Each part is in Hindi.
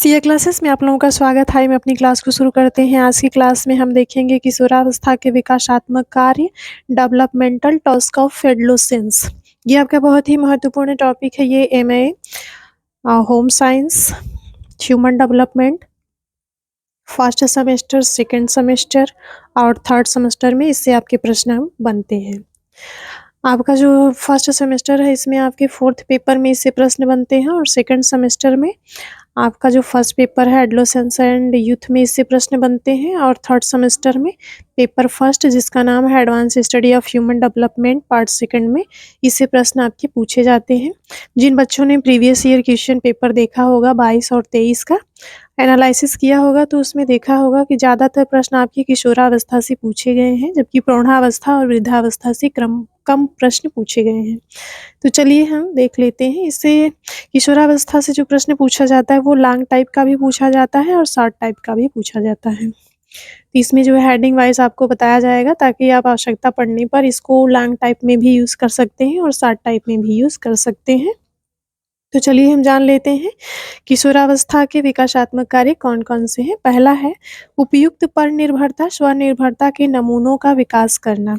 सीए क्लासेस में आप लोगों का स्वागत है। मैं अपनी क्लास को शुरू करते हैं। आज की क्लास में हम देखेंगे किशोरावस्था के विकासात्मक कार्य, डेवलपमेंटल टास्क ऑफ एडोलेसेंस। ये आपका बहुत ही महत्वपूर्ण टॉपिक है। ये MA home science, human development, first semester, second semester और थर्ड सेमेस्टर में इससे आपके प्रश्न बनते हैं। आपका जो फर्स्ट सेमेस्टर है इसमें आपके फोर्थ पेपर में इससे प्रश्न बनते हैं और सेकंड सेमेस्टर में आपका जो फर्स्ट पेपर है एडोलेसेंस एंड यूथ में इससे प्रश्न बनते हैं और थर्ड सेमेस्टर में पेपर फर्स्ट जिसका नाम है advance study of human development part second में इससे प्रश्न आपके पूछे जाते हैं। जिन बच्चों ने प्रीवियस ईयर क्वेश्चन पेपर देखा होगा 22 और 23 का एनालिसिस किया होगा तो उसमें देखा होगा कि ज़्यादातर प्रश्न आपकी किशोरावस्था से पूछे गए हैं, जबकि प्रौढ़ावस्था और वृद्धावस्था से कम प्रश्न पूछे गए हैं। तो चलिए हम देख लेते हैं। इससे किशोरावस्था से जो प्रश्न पूछा जाता है वो लॉन्ग टाइप का भी पूछा जाता है और शॉर्ट टाइप का भी पूछा जाता है। तो इसमें जो है हेडिंग वाइज आपको बताया जाएगा ताकि आप आवश्यकता पड़ने पर इसको लॉन्ग टाइप में भी यूज़ कर सकते हैं और शॉर्ट टाइप में भी यूज़ कर सकते हैं। तो चलिए हम जान लेते हैं किशोरावस्था के विकासात्मक कार्य कौन-कौन से हैं। पहला है उपयुक्त पर निर्भरता, स्वनिर्भरता के नमूनों का विकास करना।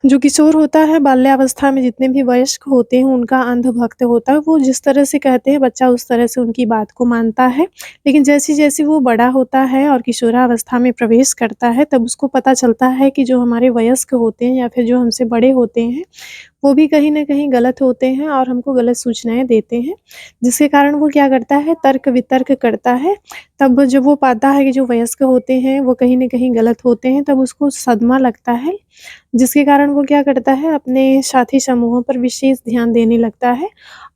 जो किशोर होता है बाल्यावस्था में जितने भी वयस्क होते हैं उनका अंधभक्त होता है। वो जिस तरह से कहते हैं बच्चा उस तरह से उनकी बात को मानता है। लेकिन जैसे-जैसे वो बड़ा होता है और किशोरावस्था में प्रवेश करता है तब उसको पता चलता है कि जो हमारे वयस्क होते हैं या फिर जो हमसे बड़े होते हैं वो भी कहीं न कहीं गलत होते हैं और हमको गलत सूचनाएँ देते हैं। जिसके कारण वो क्या करता है तर्क-वितर्क करता है। तब जब वो पाता है कि जो वयस्क होते हैं वो कहीं न कहीं गलत होते हैं तब उसको सदमा लगता है। जिसके कारण वो क्या करता है अपने साथी समूहों पर विशेष ध्यान देने लगता है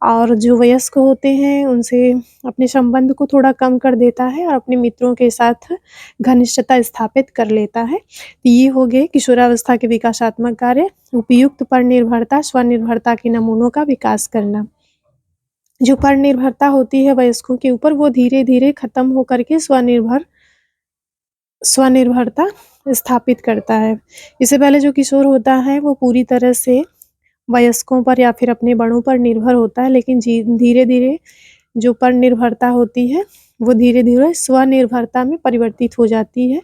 और जो वयस्क होते हैं उनसे अपने संबंध को थोड़ा कम कर देता है और अपने मित्रों के साथ घनिष्ठता स्थापित कर लेता है। ये हो गए किशोरावस्था के विकासात्मक कार्य। उपयुक्त पर निर्भरता, स्वनिर्भरता के नमूनों का विकास करना। जो पर निर्भरता होती है वयस्कों के ऊपर वो धीरे-धीरे खत्म होकर के स्वनिर्भरता स्थापित करता है। इससे पहले जो किशोर होता है वो पूरी तरह से वयस्कों पर या फिर अपने बड़ों पर निर्भर होता है, लेकिन धीरे-धीरे जो पर निर्भरता होती है वो धीरे-धीरे स्वनिर्भरता में परिवर्तित हो जाती है।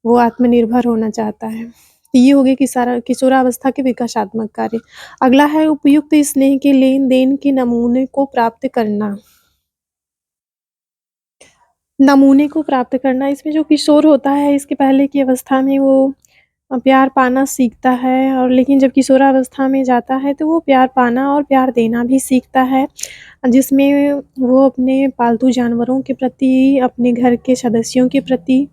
वो आत्मनिर्भर होना चाहता है। तो ये हो गए किशोरावस्था के विकासात्मक कार्य। अगला है उपयुक्त स्नेह के लेन-देन के नमूने को प्राप्त करना। नमूने को प्राप्त करना, इसमें जो किशोर होता है इसके पहले की अवस्था में वो प्यार पाना सीखता है और लेकिन जब किशोरावस्था में जाता है तो वो प्यार पाना और प्यार देना भी सीखता है। जिसमें वो अपने पालतू जानवरों के प्रति, अपने घर के सदस्यों के प्रति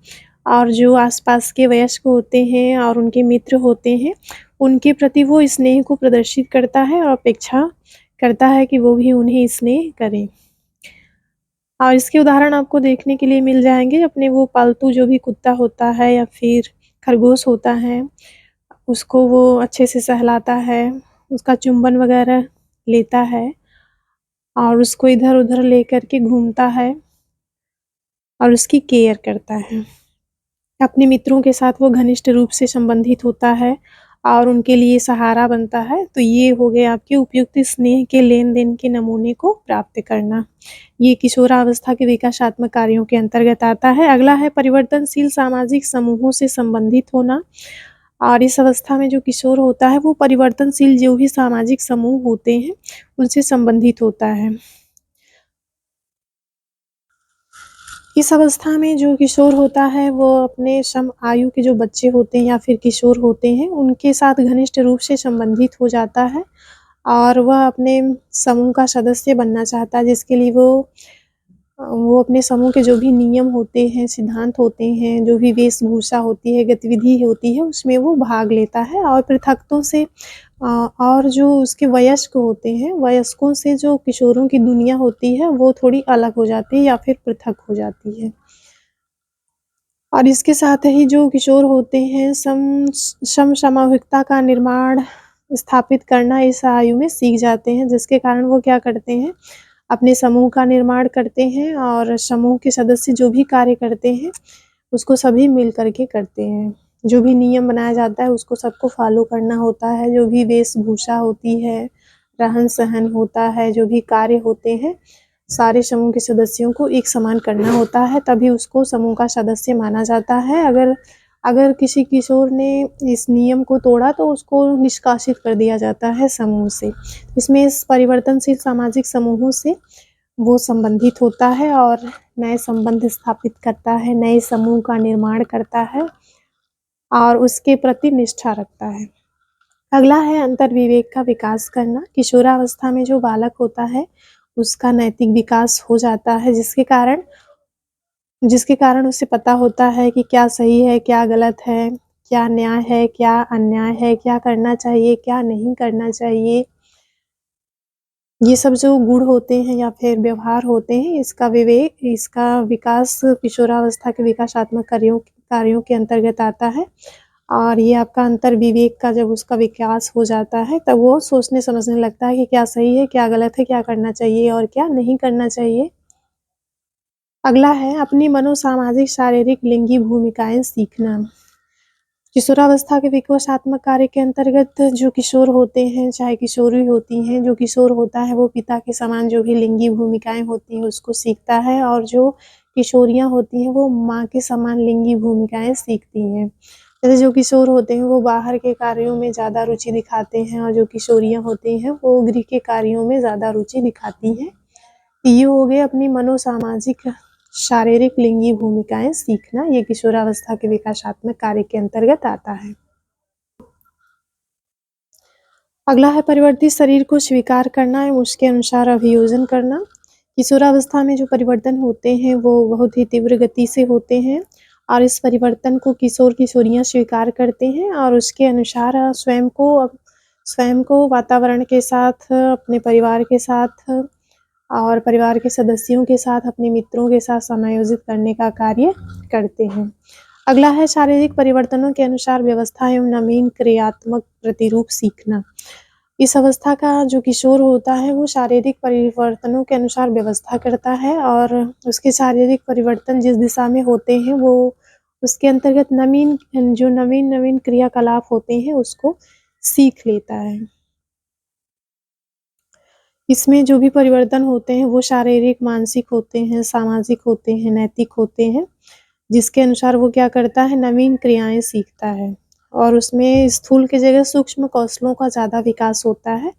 और जो आस-पास के वयस्क होते हैं और उनके मित्र होते हैं, उनके प्रति वो स्नेह को प्रदर्शित करता है और अपेक्षा करता है कि वो भी उन्हें स्नेह करें। और इसके उदाहरण आपको देखने के लिए मिल जाएँगे। अपने वो पालतू जो भी कुत्ता होता है या फिर खरगोश होता है, उसको वो अच्छे से सहलाता है, उसका चुंबन वगैरह लेता है और उसको इधर-उधर लेकर के घूमता है और उसकी केयर करता है। अपने मित्रों के साथ वो घनिष्ठ रूप से संबंधित होता है और उनके लिए सहारा बनता है। तो ये हो गए आपके उपयुक्त स्नेह के लेन-देन के नमूने को प्राप्त करना। ये किशोरावस्था के विकासात्मक कार्यों के अंतर्गत आता है। अगला है परिवर्तनशील सामाजिक समूहों से संबंधित होना और इस अवस्था में जो किशोर होता है वो परिवर्तनशील जो भी सामाजिक समूह होते हैं, उनसे संबंधित होता है। इस अवस्था में जो किशोर होता है वो अपने सम आयु के जो बच्चे होते हैं या फिर किशोर होते हैं, उनके साथ घनिष्ठ रूप से संबंधित हो जाता है और वह अपने समूह का सदस्य बनना चाहता है जिसके लिए वो अपने समूह के जो भी नियम होते हैं, सिद्धांत होते हैं, जो भी वेशभूषा होती है, गतिविधि होती है, उसमें वो भाग लेता है और पृथकतों से और जो उसके वयस्क होते हैं, वयस्कों से जो किशोरों की दुनिया होती है, वो थोड़ी अलग हो जाती है या फिर पृथक हो जाती है। और इसके साथ ही जो किशोर होते हैं समसामयिकता का निर्माण स्थापित करना इस आयु में सीख जाते हैं, जिसके कारण वो क्या करते हैं, अपने समूह का निर्माण करते हैं और समूह के सदस्य जो भी कार्य करते हैं, उसको सभी मिल कर के करते हैं। जो भी नियम बनाया जाता है उसको सबको फ़ॉलो करना होता है, जो भी वेशभूषा होती है, रहन-सहन होता है, जो भी कार्य होते हैं, सारे समूह के सदस्यों को एक समान करना होता है, तभी उसको समूह का सदस्य माना जाता है। अगर किसी किशोर ने इस नियम को तोड़ा तो उसको निष्कासित कर दिया जाता है समूह से। इसमें इस परिवर्तनशील सामाजिक समूहों से वो संबंधित होता है और नए संबंध स्थापित करता है, नए समूह का निर्माण करता है और उसके प्रति निष्ठा रखता है। अगला है अंतर्विवेक का विकास करना। किशोरावस्था में जो बालक होता है उसका नैतिक विकास हो जाता है, जिसके कारण उसे पता होता है कि क्या सही है, क्या गलत है, क्या न्याय है, क्या अन्याय है, क्या करना चाहिए, क्या नहीं करना चाहिए। ये सब जो गुण होते हैं या फिर व्यवहार होते हैं, इसका विकास किशोरावस्था के विकासात्मक कार्यों के अंतर्गत आता है। और ये आपका अंतर्विवेक का जब उसका विकास हो जाता है तब वो सोचने समझने लगता है कि क्या सही है, क्या गलत है, क्या करना चाहिए और क्या नहीं करना चाहिए। अगला है अपनी मनोसामाजिक शारीरिक लिंगी भूमिकाएं सीखना। किशोरावस्था के विकासात्मक कार्य के अंतर्गत जो किशोर होते हैं, चाहे किशोरी होती हैं, जो किशोर होता है वो पिता के समान जो भी लिंगी भूमिकाएं होती हैं उसको सीखता है और जो किशोरियाँ होती हैं वो माँ के समान लिंगी भूमिकाएं सीखती हैं। जैसे जो किशोर होते हैं वो बाहर के कार्यों में ज़्यादा रुचि दिखाते हैं और जो किशोरियाँ होती हैं वो गृह के कार्यों में ज़्यादा रुचि दिखाती हैं। ये हो गए अपनी मनोसामाजिक शारीरिक लिंगी भूमिकाएं सीखना, ये किशोरावस्था के विकासात्मक कार्य के अंतर्गत आता है। अगला है परिवर्तित शरीर को स्वीकार करना एवं उसके अनुसार अभियोजन करना। किशोरावस्था में जो परिवर्तन होते हैं वो बहुत ही तीव्र गति से होते हैं और इस परिवर्तन को किशोर किशोरियाँ स्वीकार करते हैं और उसके अनुसार स्वयं को वातावरण के साथ, अपने परिवार के साथ और परिवार के सदस्यों के साथ, अपने मित्रों के साथ समायोजित करने का कार्य करते हैं। अगला है शारीरिक परिवर्तनों के अनुसार व्यवस्था एवं नवीन क्रियात्मक प्रतिरूप सीखना। इस अवस्था का जो किशोर होता है वो शारीरिक परिवर्तनों के अनुसार व्यवस्था करता है और उसके शारीरिक परिवर्तन जिस दिशा में होते हैं वो उसके अंतर्गत नवीन क्रियाकलाप होते हैं उसको सीख लेता है। इसमें जो भी परिवर्तन होते हैं वो शारीरिक, मानसिक होते हैं, सामाजिक होते हैं, नैतिक होते हैं, जिसके अनुसार वो क्या करता है, नवीन क्रियाएँ सीखता है और उसमें स्थूल की जगह सूक्ष्म कौशलों का ज़्यादा विकास होता है।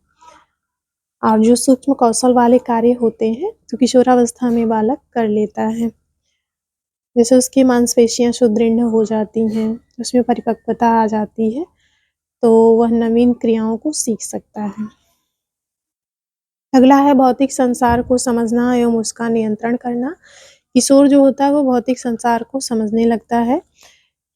और जो सूक्ष्म कौशल वाले कार्य होते हैं तो किशोरावस्था में बालक कर लेता है। जैसे उसकी मांसपेशियाँ सुदृढ़ हो जाती हैं, उसमें परिपक्वता आ जाती है, तो वह नवीन क्रियाओं को सीख सकता है। अगला है भौतिक संसार को समझना एवं उसका नियंत्रण करना। किशोर जो होता है वो भौतिक संसार को समझने लगता है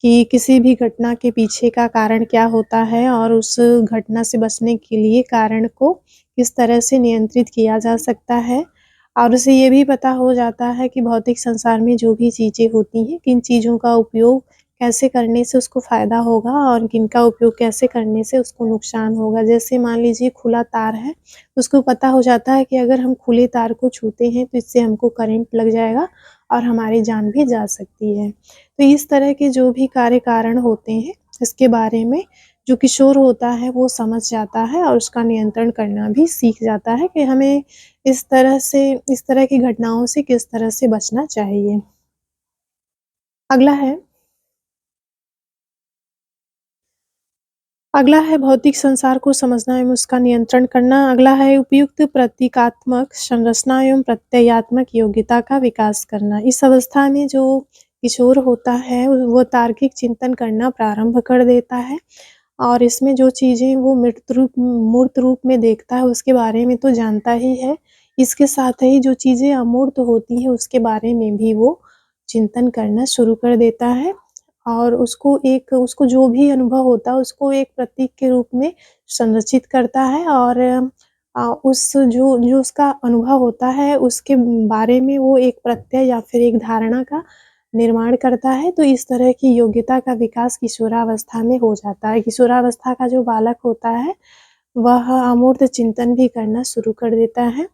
कि किसी भी घटना के पीछे का कारण क्या होता है और उस घटना से बचने के लिए कारण को किस तरह से नियंत्रित किया जा सकता है और उसे ये भी पता हो जाता है कि भौतिक संसार में जो भी चीज़ें होती हैं, किन चीज़ों का उपयोग कैसे करने से उसको फ़ायदा होगा और किनका उपयोग कैसे करने से उसको नुकसान होगा। जैसे मान लीजिए खुला तार है, उसको पता हो जाता है कि अगर हम खुले तार को छूते हैं तो इससे हमको करंट लग जाएगा और हमारी जान भी जा सकती है। तो इस तरह के जो भी कार्य कारण होते हैं, इसके बारे में जो किशोर होता है वो समझ जाता है और उसका नियंत्रण करना भी सीख जाता है कि हमें इस तरह की घटनाओं से किस तरह से बचना चाहिए। अगला है भौतिक संसार को समझना एवं उसका नियंत्रण करना। अगला है उपयुक्त प्रतीकात्मक संरचना एवं प्रत्ययात्मक योग्यता का विकास करना। इस अवस्था में जो किशोर होता है वो तार्किक चिंतन करना प्रारंभ कर देता है और इसमें जो चीज़ें वो मूर्त रूप में देखता है उसके बारे में तो जानता ही है। इसके साथ ही जो चीज़ें अमूर्त होती हैं उसके बारे में भी वो चिंतन करना शुरू कर देता है और उसको जो भी अनुभव होता है उसको एक प्रतीक के रूप में संरचित करता है और उस जो जो उसका अनुभव होता है उसके बारे में वो एक प्रत्यय या फिर एक धारणा का निर्माण करता है। तो इस तरह की योग्यता का विकास किशोरावस्था में हो जाता है। किशोरावस्था का जो बालक होता है वह अमूर्त चिंतन भी करना शुरू कर देता है,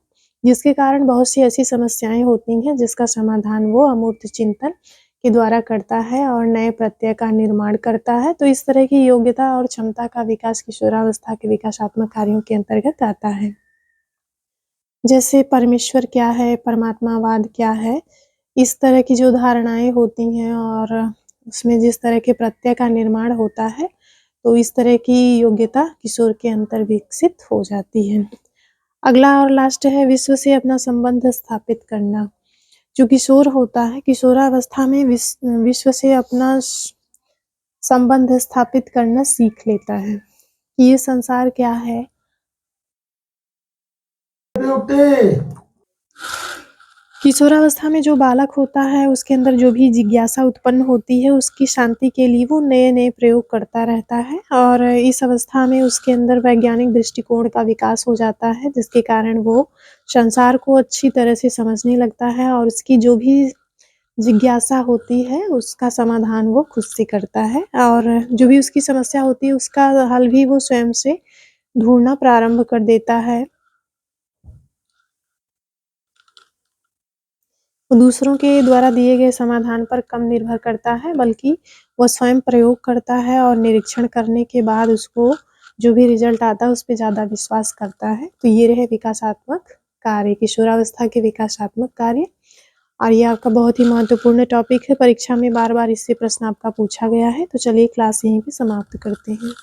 जिसके कारण बहुत सी ऐसी समस्याएँ होती हैं जिसका समाधान वो अमूर्त चिंतन के द्वारा करता है और नए प्रत्यय का निर्माण करता है। तो इस तरह की योग्यता और क्षमता का विकास किशोरावस्था के विकासात्मक कार्यों के अंतर्गत आता है। जैसे परमेश्वर क्या है, परमात्मावाद क्या है, इस तरह की जो धारणाएँ होती हैं और उसमें जिस तरह के प्रत्यय का निर्माण होता है, तो इस तरह की योग्यता किशोर के अंदर विकसित हो जाती है। अगला और लास्ट है विश्व से अपना संबंध स्थापित करना। जो किशोर होता है, किशोरावस्था में विश्व से अपना संबंध स्थापित करना सीख लेता है कि ये संसार क्या है। किशोरावस्था में जो बालक होता है उसके अंदर जो भी जिज्ञासा उत्पन्न होती है उसकी शांति के लिए वो नए-नए प्रयोग करता रहता है और इस अवस्था में उसके अंदर वैज्ञानिक दृष्टिकोण का विकास हो जाता है जिसके कारण वो संसार को अच्छी तरह से समझने लगता है और उसकी जो भी जिज्ञासा होती है उसका समाधान वो खुद से करता है और जो भी उसकी समस्या होती है उसका हल भी वो स्वयं से ढूँढना प्रारंभ कर देता है। वो दूसरों के द्वारा दिए गए समाधान पर कम निर्भर करता है बल्कि वो स्वयं प्रयोग करता है और निरीक्षण करने के बाद उसको जो भी रिज़ल्ट आता है उस पे ज़्यादा विश्वास करता है। तो ये रहे विकासात्मक कार्य, किशोरावस्था के विकासात्मक कार्य और ये आपका बहुत ही महत्वपूर्ण टॉपिक है। परीक्षा में बार-बार इससे प्रश्न आपका पूछा गया है। तो चलिए क्लास यहीं पे समाप्त करते हैं।